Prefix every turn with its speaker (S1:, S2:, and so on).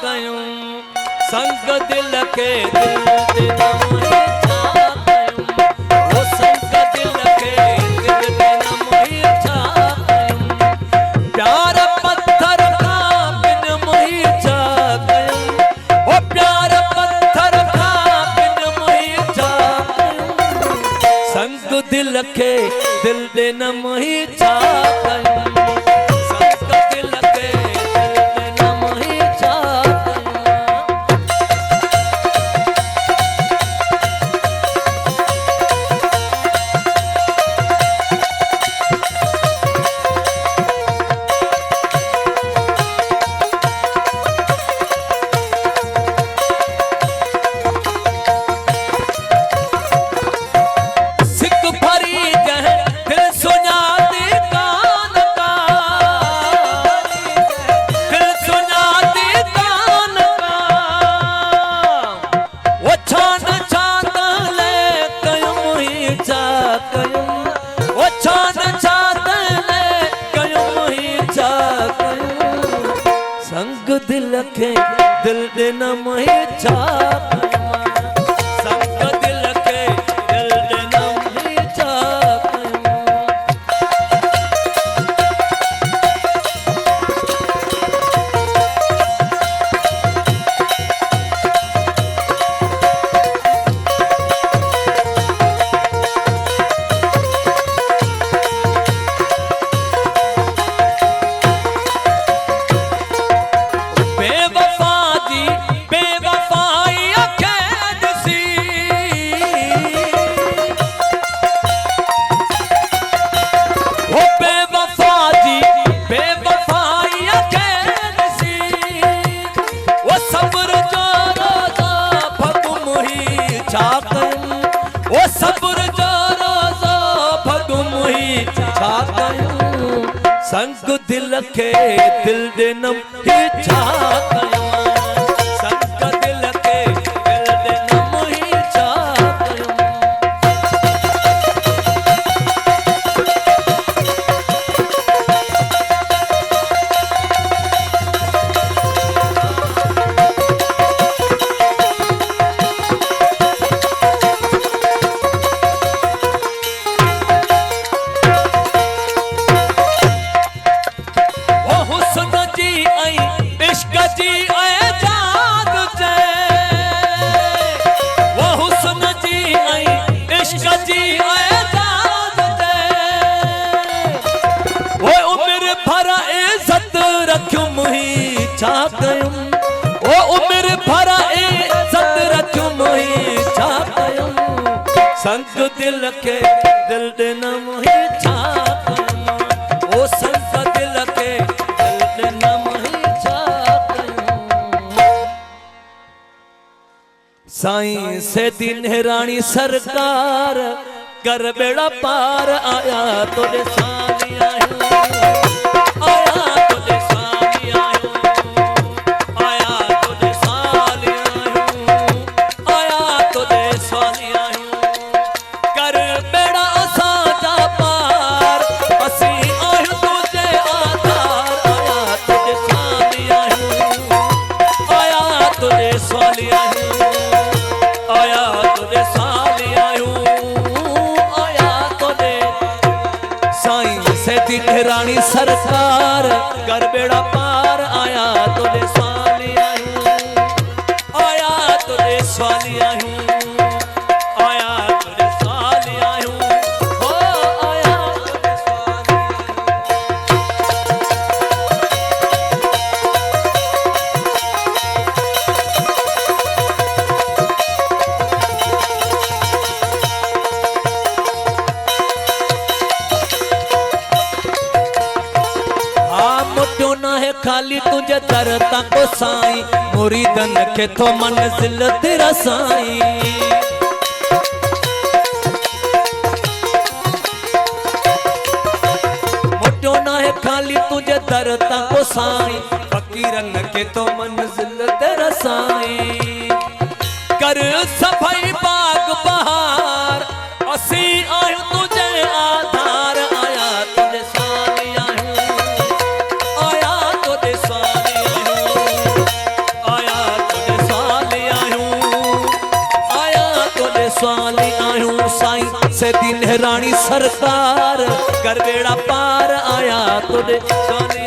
S1: कयूं संग दिल के दिल दे न मोहि छा कयूं ओ संग दिल के दिल दे न मोहि छा कयूं प्यार पत्थर का बिन मोहि छा कयूं ओ प्यार पत्थर का बिन मोहि छा कयूं संग दिल के दिल दे न मोहि छा कयूं दिल के दिल दे न मोहि छा संग दिल के दिल दे न मोहि छा संग दिल के दिल दे न मोहि छा कयूं संग दिल के दिल दे न मोहि छा कयूं छा कयूं ओ उम्र भरा इज्जत रखूं मोहि छा कयूं संग दिल के दिल दे न मोहि छा कयूं ओ संग दिल के दिल दे न मोहि छा कयूं साईं से दिन रानी सरकार कर बेड़ा पार आया तोरे सानी आयो आया तोरे रानी सरकार कर बेड़ा पार आया तोरे स्वाली आयूं आया तोरे स्वाली आयूं आया तोरे स्वाली आयूं हो आया तोरे स्वाली खाली तुझे दर तक साईं मुरीदन के तो मंजिल तेरा साईं मोटो ना है खाली तुझे दर तक साईं फकीरन के तो मंजिल तेरा साईं कर सफाई बाग बहार असी आयो तुझे आधार आया तुझे साईं आया तोरे स्वाली स्वाली आयूं साईं से दिन रानी सरकार कर बेड़ा पार आया तुझे स्वाली